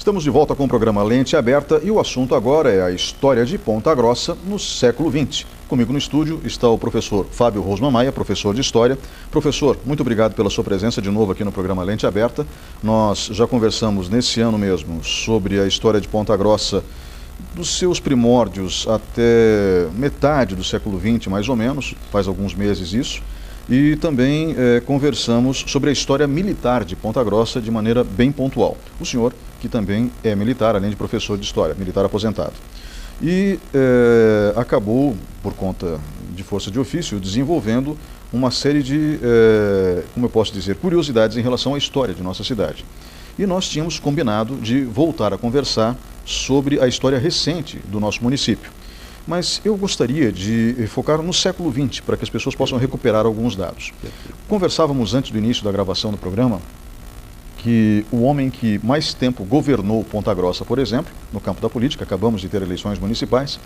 Estamos de volta com o programa Lente Aberta e o assunto agora é a história de Ponta Grossa no século XX. Comigo no estúdio está o professor Fábio Rosman Maia, professor de História. Professor, muito obrigado pela sua presença de novo aqui no programa Lente Aberta. Nós já conversamos nesse ano mesmo sobre a história de Ponta Grossa, dos seus primórdios até metade do século XX, mais ou menos, faz alguns meses isso. E também conversamos sobre a história militar de Ponta Grossa de maneira bem pontual. O senhor, que também é militar, além de professor de História, militar aposentado. E acabou, por conta de força de ofício, desenvolvendo uma série de, como eu posso dizer, curiosidades em relação à história de nossa cidade. E nós tínhamos combinado de voltar a conversar sobre a história recente do nosso município. Mas eu gostaria de focar no século XX, para que as pessoas possam recuperar alguns dados. Conversávamos antes do início da gravação do programa que o homem que mais tempo governou Ponta Grossa, por exemplo, no campo da política, acabamos de ter eleições municipais,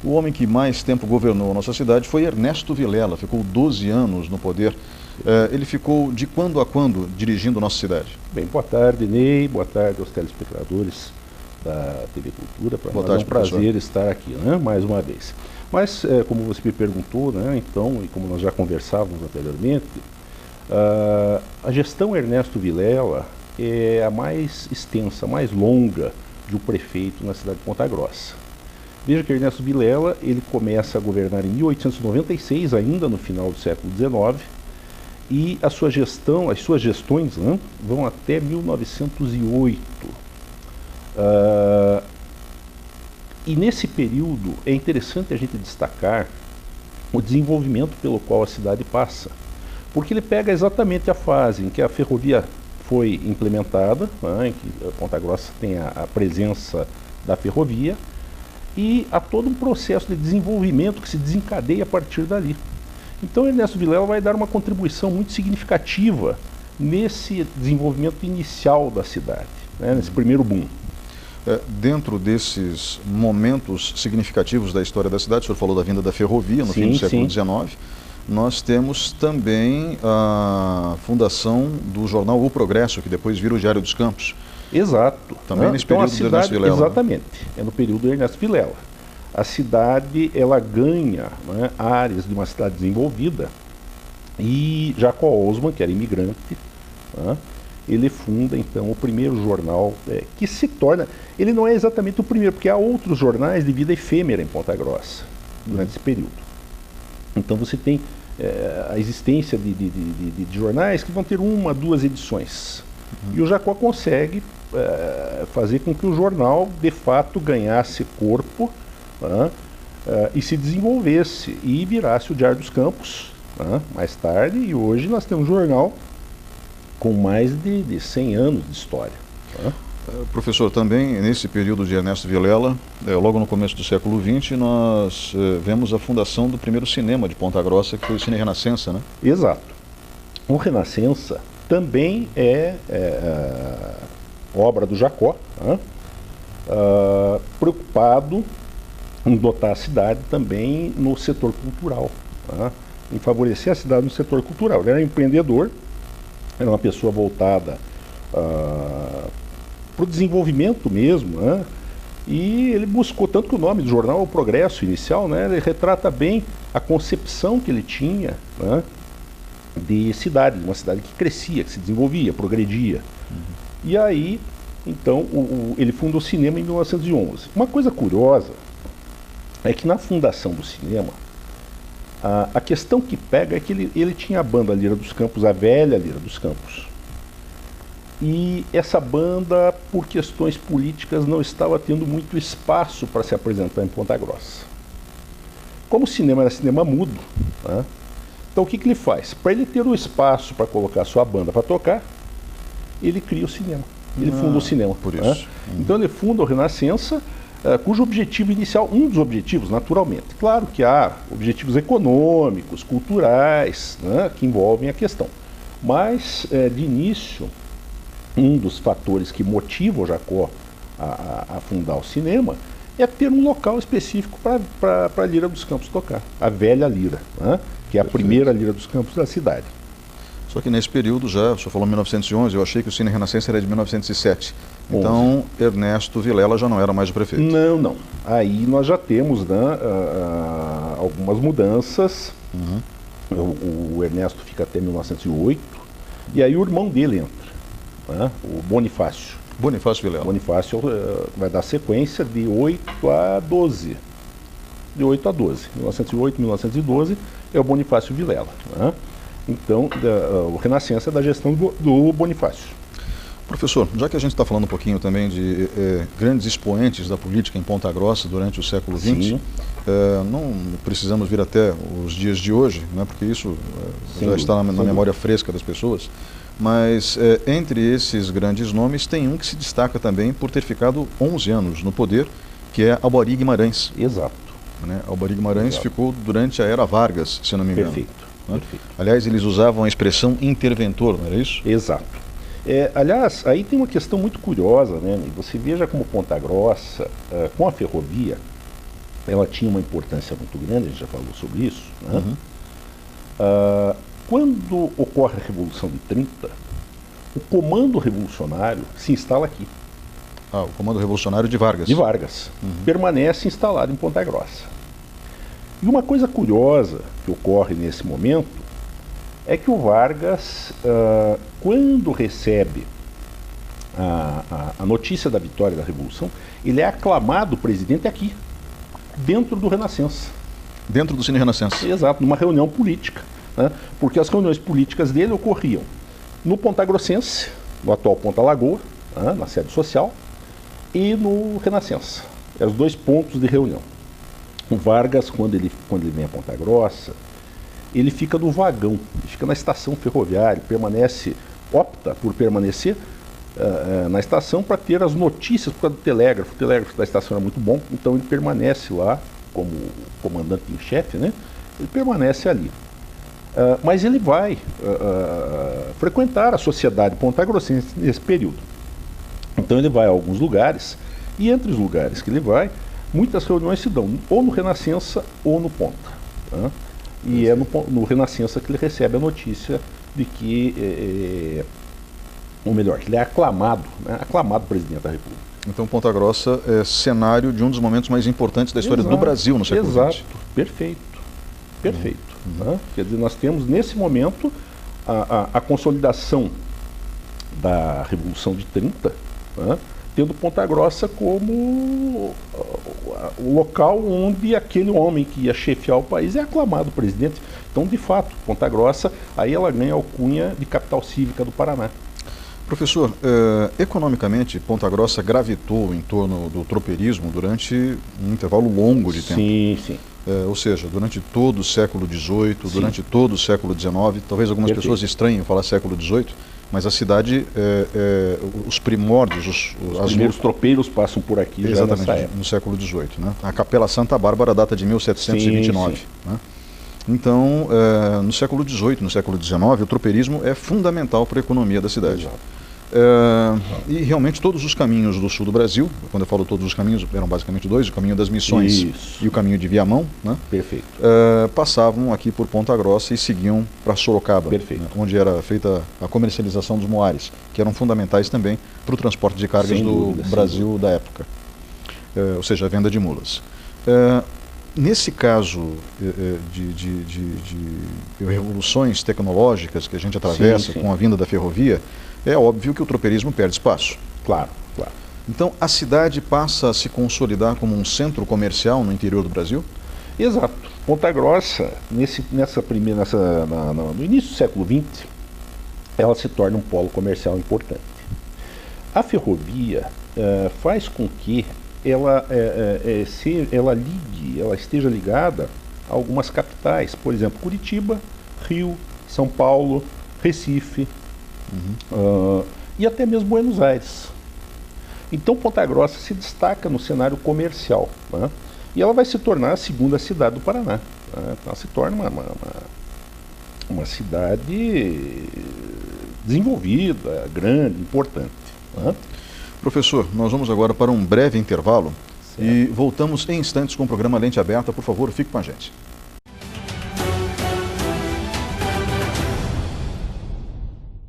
o homem que mais tempo governou a nossa cidade foi Ernesto Vilela, ficou 12 anos no poder. Ele ficou de quando a quando dirigindo a nossa cidade? Bem, boa tarde, Ney, boa tarde aos telespectadores da TV Cultura. Para nós é um prazer estar aqui, né, mais uma vez. Mas, como você me perguntou, né, então, e como nós já conversávamos anteriormente, a gestão Ernesto Vilela é a mais extensa, mais longa de um prefeito na cidade de Ponta Grossa. Veja que Ernesto Vilela, ele começa a governar em 1896, ainda no final do século XIX, e a sua gestão, as suas gestões, né, vão até 1908. E nesse período é interessante a gente destacar o desenvolvimento pelo qual a cidade passa, porque ele pega exatamente a fase em que a ferrovia foi implementada, né, em que Ponta Grossa tem a presença da ferrovia, e há todo um processo de desenvolvimento que se desencadeia a partir dali. Então Ernesto Vilela vai dar uma contribuição muito significativa nesse desenvolvimento inicial da cidade, né, nesse primeiro boom. Dentro desses momentos significativos da história da cidade, o senhor falou da vinda da ferrovia no fim do século XIX, nós temos também a fundação do jornal O Progresso, que depois vira o Diário dos Campos. Exato. Também nesse período do Ernesto Vilela. Exatamente, é no período do Ernesto Vilela. A cidade, ela ganha, né, áreas de uma cidade desenvolvida, e Jacó Osman, que era imigrante, né, ele funda então o primeiro jornal, que se torna, ele não é exatamente o primeiro, porque há outros jornais de vida efêmera em Ponta Grossa durante esse período. Então você tem a existência de jornais que vão ter uma, duas edições. E o Jacó consegue fazer com que o jornal de fato ganhasse corpo, e se desenvolvesse e virasse o Diário dos Campos, mais tarde, e hoje nós temos um jornal com mais de 100 anos de história. Professor, também nesse período de Ernesto Vilela, logo no começo do século XX, nós vemos a fundação do primeiro cinema de Ponta Grossa, que foi o Cine Renascença, né? Exato. O Renascença também é obra do Jacó, preocupado em dotar a cidade também no setor cultural, em favorecer a cidade no setor cultural. Ele era empreendedor, era uma pessoa voltada para o desenvolvimento mesmo, e ele buscou, tanto que o nome do jornal, O Progresso inicial, ele retrata bem a concepção que ele tinha, de cidade, uma cidade que crescia, que se desenvolvia, progredia. E aí, então, ele fundou o cinema em 1911. Uma coisa curiosa é que na fundação do cinema, a questão que pega é que ele tinha a banda Lira dos Campos, a velha Lira dos Campos. E essa banda, por questões políticas, não estava tendo muito espaço para se apresentar em Ponta Grossa. Como o cinema era cinema mudo, então o que ele faz? Para ele ter o espaço para colocar a sua banda para tocar, ele cria o cinema. Ele funda o cinema. Por isso. Então ele funda o Renascença, cujo objetivo inicial, um dos objetivos, naturalmente, claro que há objetivos econômicos, culturais, que envolvem a questão. Mas, de início, um dos fatores que motiva o Jacó a fundar o cinema é ter um local específico para a Lira dos Campos tocar, a velha Lira, que é a primeira Lira dos Campos da cidade. Só que nesse período já, o senhor falou 1911, eu achei que o Cine Renascença era de 1907. Então, Ernesto Vilela já não era mais o prefeito. Não, não. Aí nós já temos, né, algumas mudanças. O Ernesto fica até 1908. E aí o irmão dele entra, né, o Bonifácio. Bonifácio Vilela. Bonifácio vai dar sequência de 8 a 12. De 8 a 12. 1908, 1912 é o Bonifácio Vilela. Né? Então, o Renascença é da gestão do Bonifácio. Professor, já que a gente está falando um pouquinho também de grandes expoentes da política em Ponta Grossa durante o século XX, não precisamos vir até os dias de hoje, né, porque isso já está na memória fresca das pessoas, mas entre esses grandes nomes tem um que se destaca também por ter ficado 11 anos no poder, que é Albury Guimarães. Exato. Né? Albury Guimarães ficou durante a era Vargas, se não me engano. Perfeito. Né? Perfeito. Aliás, eles usavam a expressão interventor, não era isso? Exato. Aliás, aí tem uma questão muito curiosa, né? Você veja como Ponta Grossa, com a ferrovia, ela tinha uma importância muito grande, a gente já falou sobre isso. Né? Quando ocorre a Revolução de 30, o comando revolucionário se instala aqui. O comando revolucionário de Vargas. De Vargas. Permanece instalado em Ponta Grossa. E uma coisa curiosa que ocorre nesse momento é que o Vargas, quando recebe a notícia da vitória da Revolução, ele é aclamado presidente aqui, dentro do Renascença. Dentro do Cine Renascença. Exato, numa reunião política. Né? Porque as reuniões políticas dele ocorriam no Ponta Grossense, no atual Ponta Lagoa, na sede social, e no Renascença. Eram os dois pontos de reunião. O Vargas, quando ele vem a Ponta Grossa, ele fica no vagão, ele fica na estação ferroviária, opta por permanecer na estação para ter as notícias por causa do telégrafo. O telégrafo da estação era muito bom, então ele permanece lá como comandante em chefe, né? Ele permanece ali. Mas ele vai frequentar a sociedade pontagrossense nesse período. Então ele vai a alguns lugares, e entre os lugares que ele vai, muitas reuniões se dão ou no Renascença ou no Ponta. Tá? E é no Renascença que ele recebe a notícia de que, ou melhor, que ele é aclamado, né? Aclamado presidente da República. Então Ponta Grossa é cenário de um dos momentos mais importantes da história do Brasil no século XX. Exato, perfeito, perfeito. Né? Quer dizer, nós temos nesse momento a consolidação da Revolução de 30, né? Tendo Ponta Grossa como o local onde aquele homem que ia chefiar o país é aclamado presidente. Então, de fato, Ponta Grossa, aí ela ganha a alcunha de capital cívica do Paraná. Professor, economicamente, Ponta Grossa gravitou em torno do tropeirismo durante um intervalo longo de tempo. Sim, sim. Ou seja, durante todo o século XVIII, durante todo o século XIX, talvez algumas pessoas estranhem falar século XVIII, mas a cidade, os primórdios, os primeiros tropeiros passam por aqui já nessa época. No século XVIII. Né? A Capela Santa Bárbara data de 1729. Sim, sim. Né? Então, no século XVIII, no século XIX, o tropeirismo é fundamental para a economia da cidade. Exato. E realmente todos os caminhos do sul do Brasil, quando eu falo todos os caminhos, eram basicamente dois, o caminho das Missões e o caminho de Viamão, né? Perfeito. Passavam aqui por Ponta Grossa e seguiam para Sorocaba, né? Onde era feita a comercialização dos moares, que eram fundamentais também para o transporte de cargas do Brasil da época, ou seja, a venda de mulas. Nesse caso de revoluções tecnológicas que a gente atravessa com a vinda da ferrovia, é óbvio que o tropeirismo perde espaço. Claro, claro. Então, a cidade passa a se consolidar como um centro comercial no interior do Brasil? Exato. Ponta Grossa, no início do século XX, ela se torna um polo comercial importante. A ferrovia faz com que ela esteja ligada a algumas capitais, por exemplo, Curitiba, Rio, São Paulo, Recife, e até mesmo Buenos Aires. Então Ponta Grossa se destaca no cenário comercial, né? E ela vai se tornar a segunda cidade do Paraná, né? Ela se torna uma cidade desenvolvida, grande, importante, né? Professor, nós vamos agora para um breve intervalo e voltamos em instantes com o programa Lente Aberta. Por favor, fique com a gente.